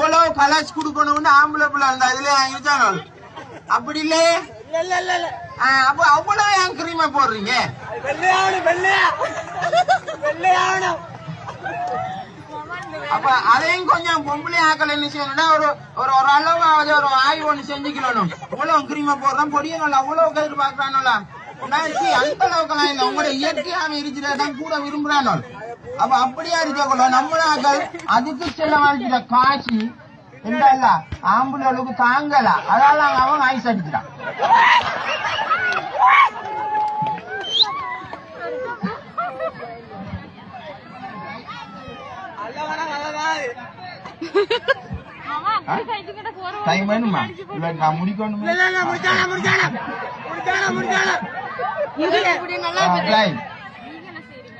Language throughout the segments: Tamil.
இவ்வளவு கலர்ஸ் குடுக்கணும்னு ஆம்பளை பிள்ளை இருந்தா இதுல இருக்கானோ அப்படி இல்ல அப்ப அவ்வளவு ஏன் கிரீமை போடுறீங்க அப்ப அதையும் கொஞ்சம் பொம்பளை ஆக்கள் என்ன செய்யணும்னா ஒரு ஒரு ஒரு அளவாவது ஒரு ஆய்வு ஒண்ணு செஞ்சுக்கணும். இவ்வளவு கிரீமை போடுறோம் பொடியணும் அவ்வளவு எதிர்பார்க்கறானோல அந்த அளவுக்கு இல்லை உங்களோட இயற்கையாக இருக்கிறதான் கூட விரும்புறானோ. அப்ப அப்படியா இருக்கக்கூட நம்மளாக்கள் அதுக்கு செலவழிக்கிற காசு இல்ல ஆம்புலவுக்கு தாங்கல அதால அவன் ஐஸ் அடிக்கிறான். டைம் வேணுமா இல்ல நான் முடிக்கணும்.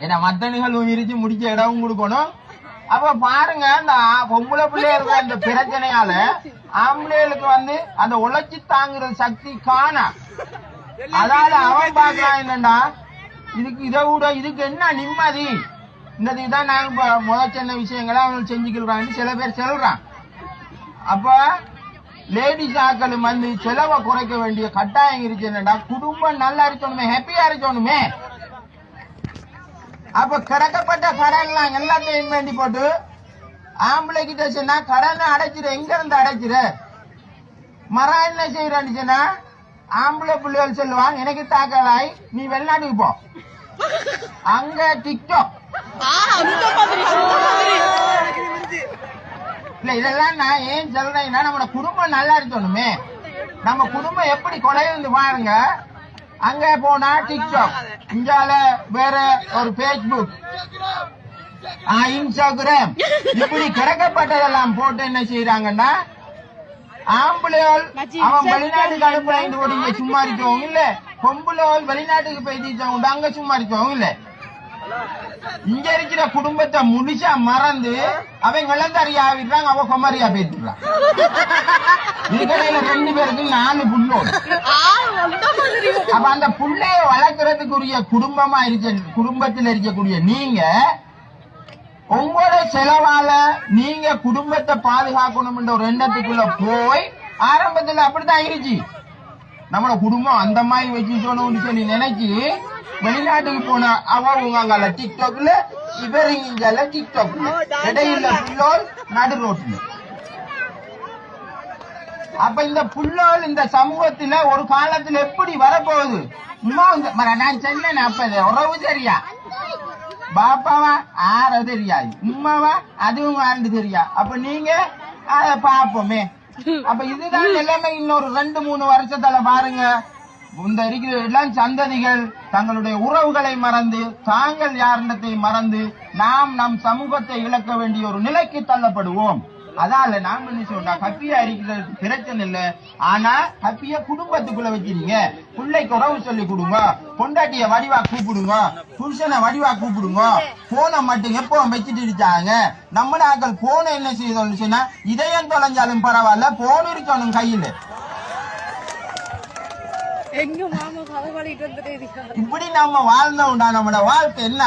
ஏன்னா மத்த நிகழ்வு விரிச்சு முடிச்ச இடமும் கொடுக்கணும். அப்ப பாருங்க இந்த பொம்பளை பிள்ளைகளுக்கு அந்த பிரச்சனையால ஆம்பளைகளுக்கு அந்த உழைச்சி தாங்குற சக்தி காணா. அதால அவன் பாக்குறான் என்னன்னா இதுக்கு இதை விட இதுக்கு என்ன நிம்மதி இந்த இதுதான் நாங்க முதல் சின்ன விஷயங்களை அவன் செஞ்சுக்கிறான்னு சில பேர் சொல்றான். அப்ப லேடிஸ் ஆக்கள் செலவை குறைக்க வேண்டிய கட்டாயம் இருக்கு. என்னடா குடும்பம் நல்லா இருக்கணுமே ஹாப்பியா இருக்கணுமே. அப்ப கிடக்கப்பட்ட கடன் எல்லாத்தையும் வேண்டி போட்டு ஆம்பளை கிட்ட சொன்னா கடனை அடைச்சிரு எங்க இருந்து அடைச்சிரு மரம் என்ன செய்யறான்னு ஆம்பளை பிள்ளைகள் சொல்லுவாங்க எனக்கு தாக்கலாய் நீ வெளிநாட்டுக்கு போ அங்க டிக்டாக் இல்ல இதெல்லாம் நான் ஏன் சொல்றேன்னா நம்ம குடும்பம் நல்லா இருக்கணுமே. நம்ம குடும்பம் எப்படி குறையுது பாருங்க. அங்க போனா டிக்டாக் இங்கால வேற ஒரு பேஸ்புக் இன்ஸ்டாகிராம் இப்படி கிடக்கப்பட்டதெல்லாம் போட்டு என்ன செய்யறாங்கன்னா ஆம்பளையோல் அவன் வெளிநாட்டுக்கு அனுப்புறாங்க சும்மா இருக்கவங்க இல்ல பொம்பளையோல் வெளிநாட்டுக்கு போயிட்டு அங்க சும்மா இருக்கவங்க இல்ல. இங்க இருக்கிற குடும்பத்தை முழுசா மறந்து அவன் விளந்தறியா விடுறாங்க அவ குமரியா போயிட்டுறான். இதுக்கடையில 2 பேருக்கு 4 புள்ளோடு. அப்ப அந்த புள்ளைய வளர்க்கறதுக்குரிய குடும்பமா குடும்பத்தில் இருக்கக்கூடிய நீங்க உங்களோட செலவால நீங்க குடும்பத்தை பாதுகாக்கணும் ஒரு எண்ணத்துக்குள்ள போய் ஆரம்பத்துல அப்படித்தான் இருந்துச்சு. நம்மளோட குடும்பம் அந்த மாதிரி வச்சுக்கணும்னு சொல்லி நினைச்சு வெளிநாட்டுக்கு போன அவங்க டிக்டாக்ல இவர் இங்க டிக்டாக்ல இடையில புள்ளோல் நடு ரோட்ல. அப்ப இந்த புள்ளோல் இந்த சமூகத்துல ஒரு காலத்துல எப்படி வரப்போகுது நான் சொன்னேன். அப்ப உறவு தெரியா பாப்பாவா ஆற தெரியாது உமாவா அதுவும் ஆண்டு தெரியா. அப்ப நீங்க அத பாப்போமே. அப்ப இதுதான் நிலைமை. இன்னொரு 2-3 வருஷத்துல பாருங்க இந்த இருக்கிற எல்லாம் சந்ததிகள் தங்களுடைய உறவுகளை மறந்து தாங்கள் யாரிடத்தை மறந்து நாம் நம் சமூகத்தை இழக்க வேண்டிய ஒரு நிலைக்கு தள்ளப்படுவோம். அதால நாம் என்ன சொல்றோம் ஹப்பியா இருக்கிறது பிரச்சனை இல்ல. ஆனா ஹப்பியா குடும்பத்துக்குள்ள வச்சிருங்க. பிள்ளைக்கு உறவு சொல்லி கொடுங்க. பொண்டாட்டிய வடிவா கூப்பிடுங்க. புருஷனை வடிவா கூப்பிடுங்க. போனை மட்டும் எப்பவும் வச்சுட்டு இருக்காங்க. நம்ம நாட்கள் போனை என்ன செய்தோம்னு சொன்னா இதயம் தொலைஞ்சாலும் பரவாயில்ல போன் இருக்கணும் கையில. இப்படி நம்ம வாழ்ந்தோம்டா நம்மளோட வாழ்க்கை என்ன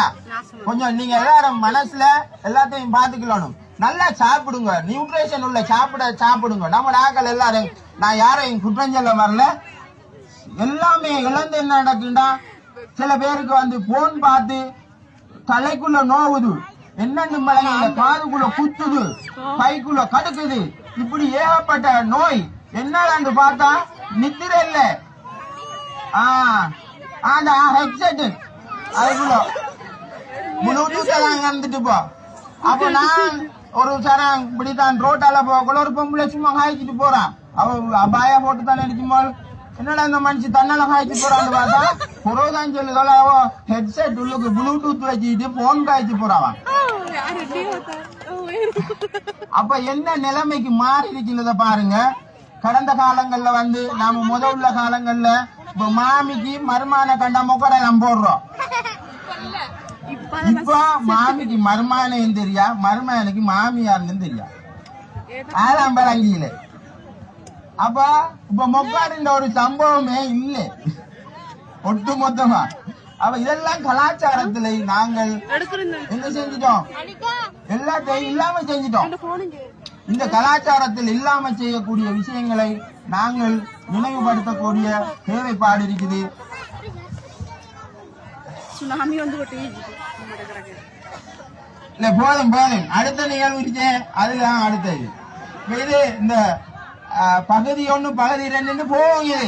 கொஞ்சம் நீங்க எல்லாரும் மனசுல எல்லாத்தையும் பாத்துக்கணும். நல்லா சாப்பிடுங்க. நியூட்ரிஷன் உள்ள சாப்பிடுங்க. நம்ம ஆக்கள் எல்லாரும் நான் யாரையும் குற்றஞ்சொல்ல வரல. எல்லாமே இழந்து என்ன நடக்குண்டா சில பேருக்கு போன் பார்த்து தலைக்குள்ள நோவுது என்னன்னு மலையில காதுக்குள்ள குத்துது கைக்குள்ள கடுக்குது. இப்படி ஏகப்பட்ட நோய் என்னன்னு பார்த்தா நித்திர இல்ல அந்த ஹெட்செட் அதுக்குள்ள ப்ளூடூத் எல்லாம் இருந்துட்டு போ. அப்ப நான் ஒரு சரம் இப்படித்தான் ரோட்டால போகல ஒரு பொம்பளை சும்மா காய்ச்சிட்டு போறான். அவ அபாயா போட்டு தானே அடிக்கும்போ என்னடா இந்த மனுஷி தன்னால காய்ச்சி போறான்னு பார்த்தா புரோதான் சொல்லுதோல அவ ஹெட்செட் உள்ளுக்கு ப்ளூடூத் வச்சுட்டு போன் காய்ச்சி போறான். அப்ப என்ன நிலைமைக்கு மாறி இருக்கிறத பாருங்க. கடந்த காலங்கள்ல நாம உள்ள காலங்கள்ல இப்ப மாமிக்கு மருமான கண்டா மொக்கடை நம்ம போடுறோம். இப்ப மாமிக்கு மருமானையும் தெரியா மருமானுக்கு மாமியாருன்னு தெரியா அதான் பழங்கியில. அப்ப இப்ப மொக்காடுன்ற ஒரு சம்பவமே இல்ல ஒட்டு மொத்தமா. அப்ப இதெல்லாம் கலாச்சாரத்துல நாங்கள் என்ன செஞ்சிட்டோம் எல்லாத்தையும் இல்லாம செஞ்சிட்டோம். இந்த கலாச்சாரத்தில் இல்லாம செய்யக்கூடிய விஷயங்களை நாங்கள் நினைவுபடுத்தக்கூடிய தேவைப்பாடு இருக்குது. சுனாமி வந்து இல்ல போதும் போதும், அடுத்த நிகழ்வு இருக்கேன் அதுதான் அடுத்தது. இது இந்த பகுதி 1 பகுதி 2 போகுது.